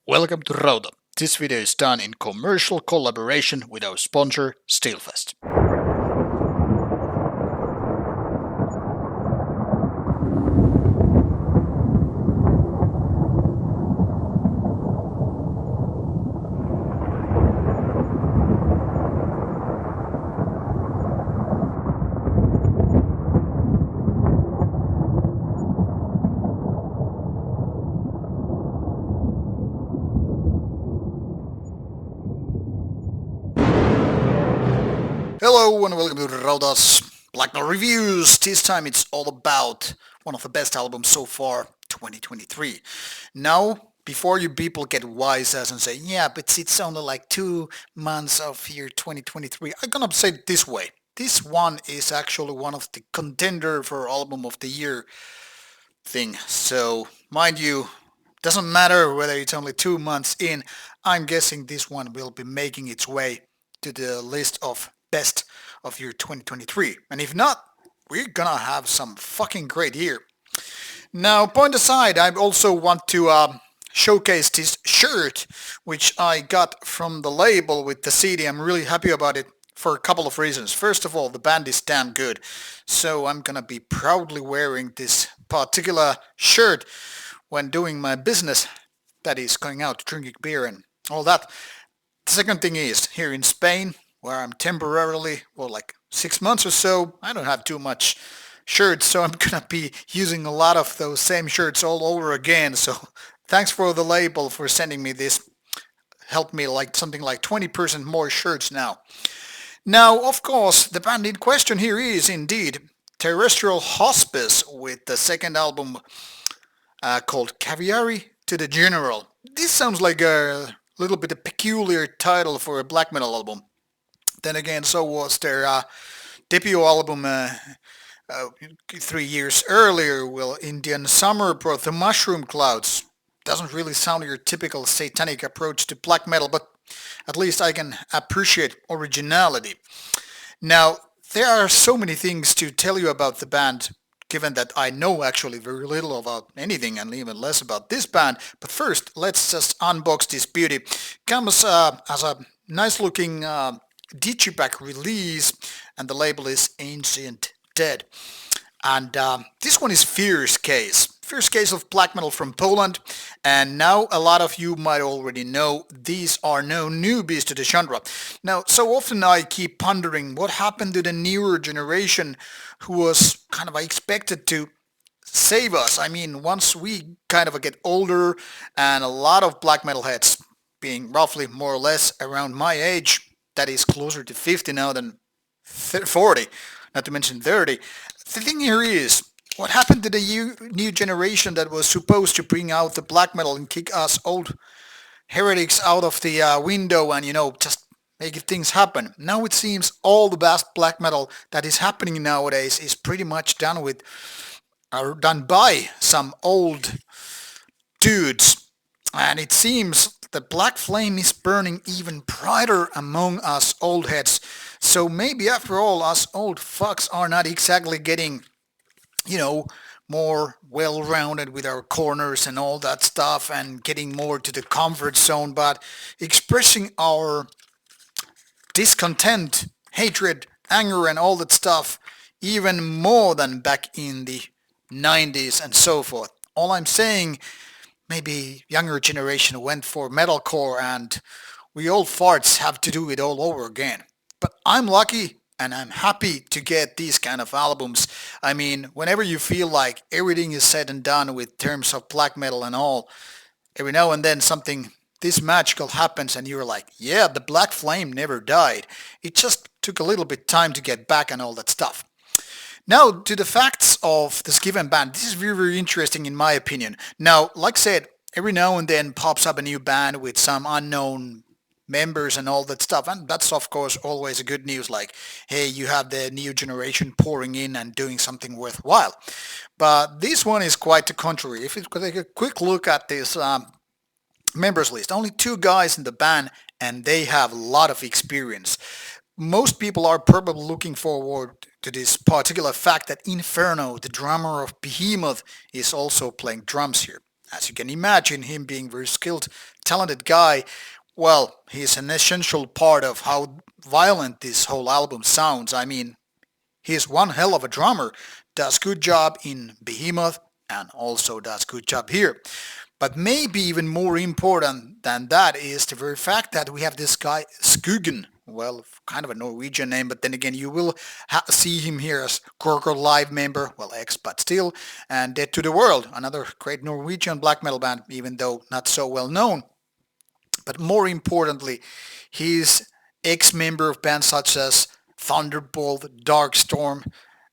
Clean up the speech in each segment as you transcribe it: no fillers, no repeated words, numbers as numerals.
Welcome to Rauta. This video is done in commercial collaboration with our sponsor, Steelfest. Hello and welcome to Rauta's Black Metal Reviews. This time it's all about one of the best albums so far, 2023. Now, before you people get wise ass and say, yeah, but it's only like 2 months of year 2023, I'm gonna say it this way. This one is actually one of the contender for album of the year thing. So, mind you, doesn't matter whether it's only 2 months in, I'm guessing this one will be making its way to the list of best of year 2023. And if not, we're gonna have some fucking great year. Now, point aside, I also want to showcase this shirt, which I got from the label with the CD. I'm really happy about it for a couple of reasons. First of all, the band is damn good, so I'm gonna be proudly wearing this particular shirt when doing my business, that is going out drinking beer and all that. The second thing is, here in Spain, where I'm temporarily, well, like 6 months or so, I don't have too much shirts, so I'm gonna be using a lot of those same shirts all over again. So thanks for the label for sending me this. Helped me like something like 20% more shirts now. Now, of course, the band in question here is indeed Terrestrial Hospice with the second album called Caviary to the General. This sounds like a little bit a peculiar title for a black metal album. Then again, so was their debut album 3 years earlier. Well, Indian Summer brought the Mushroom Clouds. Doesn't really sound your typical satanic approach to black metal, but at least I can appreciate originality. Now, there are so many things to tell you about the band, given that I know actually very little about anything and even less about this band. But first, let's just unbox this beauty. Comes as a nice looking digipack release, and the label is Ancient Dead. And this one is Fierce Case of black metal from Poland. And now a lot of you might already know these are no newbies to the genre. Now, so often I keep pondering what happened to the newer generation who was kind of expected to save us. I mean, once we kind of get older and a lot of black metal heads being roughly more or less around my age, that is closer to 50 now than 40, not to mention 30. The thing here is, what happened to the new generation that was supposed to bring out the black metal and kick us old heretics out of the window and, just make things happen? Now it seems all the best black metal that is happening nowadays is pretty much done with, or done by some old dudes. And it seems the black flame is burning even brighter among us old heads. So maybe after all, us old fucks are not exactly getting, more well-rounded with our corners and all that stuff and getting more to the comfort zone, but expressing our discontent, hatred, anger and all that stuff even more than back in the 90s and so forth. All I'm saying, maybe younger generation went for metalcore and we old farts have to do it all over again. But I'm lucky and I'm happy to get these kind of albums. I mean, whenever you feel like everything is said and done with terms of black metal and all, every now and then something this magical happens and you're like, yeah, the black flame never died. It just took a little bit time to get back and all that stuff. Now, to the facts of this given band, this is very, very interesting in my opinion. Now, like I said, every now and then pops up a new band with some unknown members and all that stuff, and that's of course always a good news, like, hey, you have the new generation pouring in and doing something worthwhile. But this one is quite the contrary. If you take a quick look at this members list, only 2 guys in the band and they have a lot of experience. Most people are probably looking forward to this particular fact that Inferno, the drummer of Behemoth, is also playing drums here. As you can imagine, him being very skilled, talented guy, well, he's an essential part of how violent this whole album sounds. I mean, he's one hell of a drummer, does good job in Behemoth, and also does good job here. But maybe even more important than that is the very fact that we have this guy Skugen. Well, kind of a Norwegian name, but then again, you will see him here as Gorgor Live member, well, ex, but still, and Dead to the World, another great Norwegian black metal band, even though not so well known. But more importantly, he's ex-member of bands such as Thunderbolt, Darkstorm,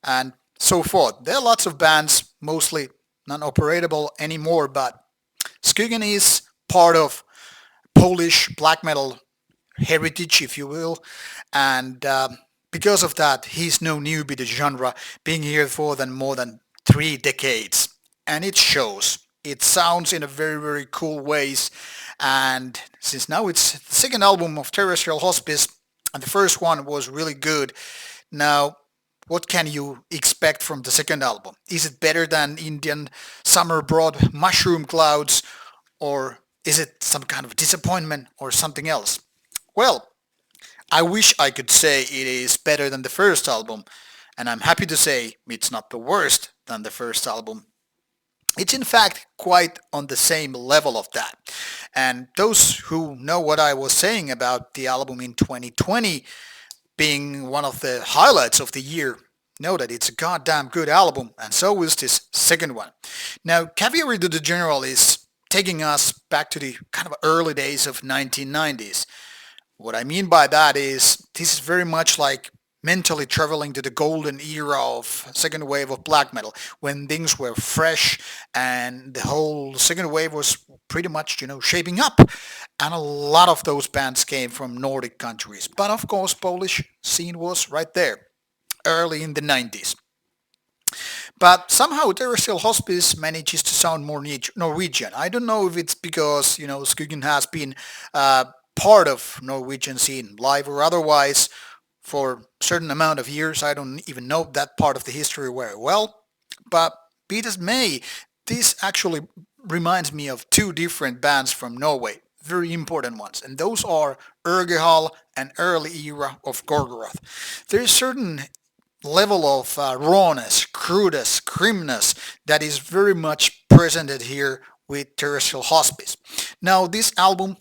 and so forth. There are lots of bands, mostly non-operatable anymore, but Skugen is part of Polish black metal heritage, if you will, and because of that, he's no newbie to the genre, being here for more than 3 decades, and it shows. It sounds in a very very cool ways, and since now it's the second album of Terrestrial Hospice, and the first one was really good. Now, what can you expect from the second album? Is it better than Indian Summer Broad Mushroom Clouds, or is it some kind of disappointment or something else? Well, I wish I could say it is better than the first album, and I'm happy to say it's not the worst than the first album. It's in fact quite on the same level of that. And those who know what I was saying about the album in 2020 being one of the highlights of the year know that it's a goddamn good album, and so is this second one. Now, Caviary to the General is taking us back to the kind of early days of 1990s. What I mean by that is this is very much like mentally traveling to the golden era of second wave of black metal when things were fresh and the whole second wave was pretty much shaping up, and a lot of those bands came from Nordic countries, but of course Polish scene was right there early in the 90s. But somehow Terrestrial Hospice manages to sound more Norwegian. I don't know if it's because Skugen has been part of Norwegian scene live or otherwise for a certain amount of years. I don't even know that part of the history very well. But be it as may, this actually reminds me of two different bands from Norway, very important ones, and those are Urgehal and early era of Gorgoroth. There is certain level of rawness, crudeness, grimness that is very much presented here with Terrestrial Hospice. Now, this album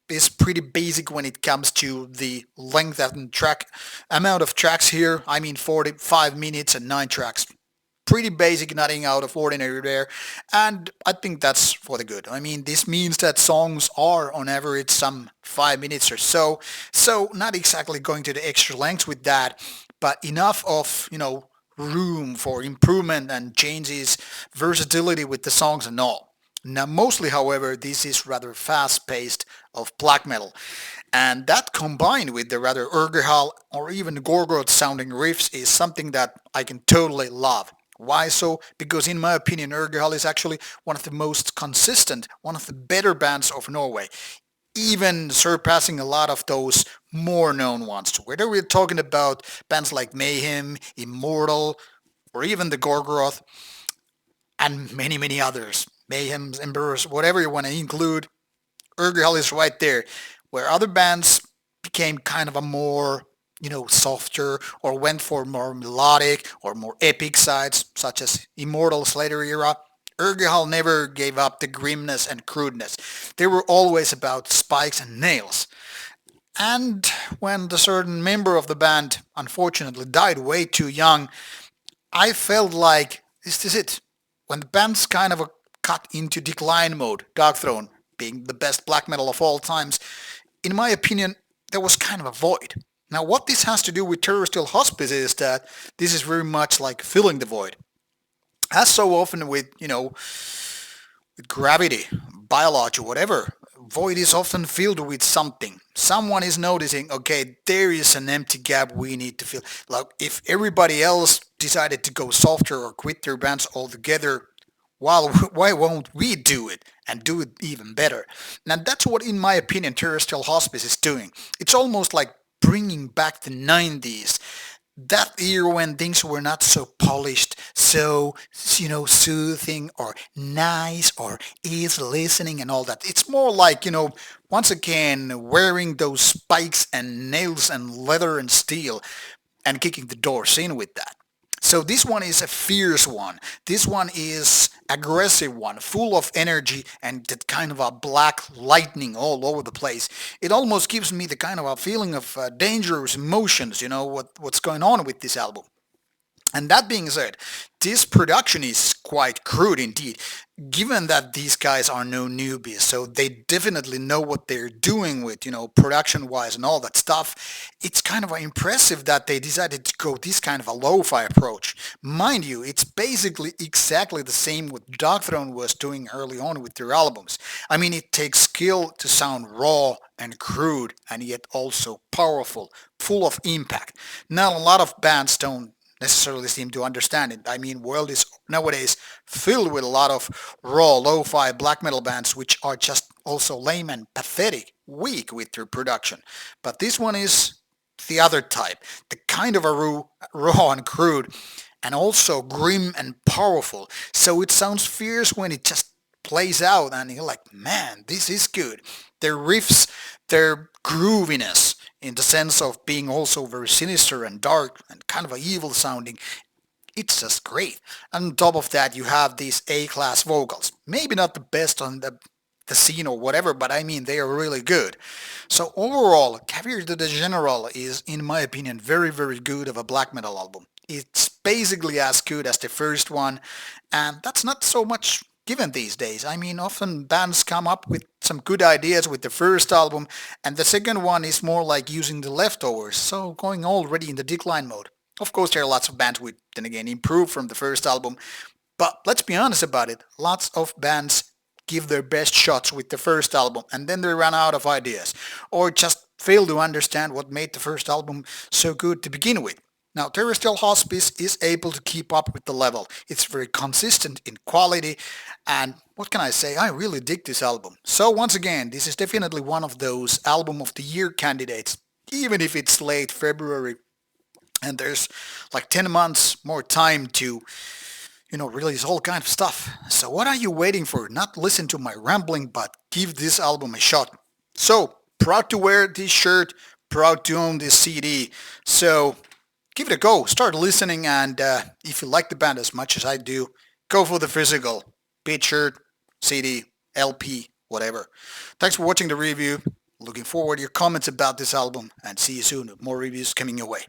is pretty basic when it comes to the length and track amount of tracks here. I mean 45 minutes and 9 tracks. Pretty basic, nothing out of ordinary there, and I think that's for the good. I mean, this means that songs are on average some 5 minutes or so, so not exactly going to the extra lengths with that, but enough of, room for improvement and changes, versatility with the songs and all. Now, mostly, however, this is rather fast-paced of black metal, and that combined with the rather Urgehal or even Gorgoroth-sounding riffs is something that I can totally love. Why so? Because in my opinion, Urgehal is actually one of the most consistent, one of the better bands of Norway, even surpassing a lot of those more known ones. Whether we're talking about bands like Mayhem, Immortal, or even the Gorgoroth, and many, many others. Mayhem's, Emperors, whatever you want to include, Urgehal is right there. Where other bands became kind of a more, softer or went for more melodic or more epic sides, such as Immortal's later era, Urgehal never gave up the grimness and crudeness. They were always about spikes and nails. And when the certain member of the band unfortunately died way too young, I felt like this is it. When the band's kind of cut into decline mode, Darkthrone being the best black metal of all times, in my opinion, there was kind of a void. Now, what this has to do with Terrestrial Hospice is that this is very much like filling the void. As so often with, with gravity, biology, whatever, void is often filled with something. Someone is noticing, okay, there is an empty gap we need to fill. Like if everybody else decided to go softer or quit their bands altogether, well, why won't we do it and do it even better? Now that's what, in my opinion, Terrestrial Hospice is doing. It's almost like bringing back the 90s. That year when things were not so polished, so soothing or nice or easy listening and all that. It's more like, once again wearing those spikes and nails and leather and steel and kicking the doors in with that. So this one is a fierce one. This one is aggressive one, full of energy and that kind of a black lightning all over the place. It almost gives me the kind of a feeling of dangerous emotions, what's going on with this album. And that being said, this production is quite crude indeed, given that these guys are no newbies, so they definitely know what they're doing with, production-wise and all that stuff. It's kind of impressive that they decided to go this kind of a lo-fi approach. Mind you, it's basically exactly the same what Dogthrone was doing early on with their albums. I mean, it takes skill to sound raw and crude, and yet also powerful, full of impact. Not a lot of bands don't necessarily seem to understand it. I mean, world is nowadays filled with a lot of raw, lo-fi black metal bands which are just also lame and pathetic, weak with their production. But this one is the other type, the kind of a raw and crude, and also grim and powerful. So it sounds fierce when it just plays out, and you're like, man, this is good. Their riffs, their grooviness, in the sense of being also very sinister and dark and kind of a evil sounding. It's just great. And on top of that, you have these A-class vocals. Maybe not the best on the scene or whatever, but I mean, they are really good. So overall, Caviar to the General is, in my opinion, very, very good of a black metal album. It's basically as good as the first one, and that's not so much given these days. I mean, often bands come up with some good ideas with the first album, and the second one is more like using the leftovers, so going already in the decline mode. Of course, there are lots of bands which, then again, improve from the first album, but let's be honest about it. Lots of bands give their best shots with the first album, and then they run out of ideas, or just fail to understand what made the first album so good to begin with. Now, Terrestrial Hospice is able to keep up with the level. It's very consistent in quality, and what can I say? I really dig this album. So once again, this is definitely one of those album of the year candidates, even if it's late February and there's like 10 months more time to release all kind of stuff. So what are you waiting for? Not listen to my rambling, but give this album a shot. So proud to wear this shirt, proud to own this CD. So give it a go. Start listening, and if you like the band as much as I do, go for the physical. Be it shirt, CD, LP, whatever. Thanks for watching the review. Looking forward to your comments about this album, and see you soon with more reviews coming your way.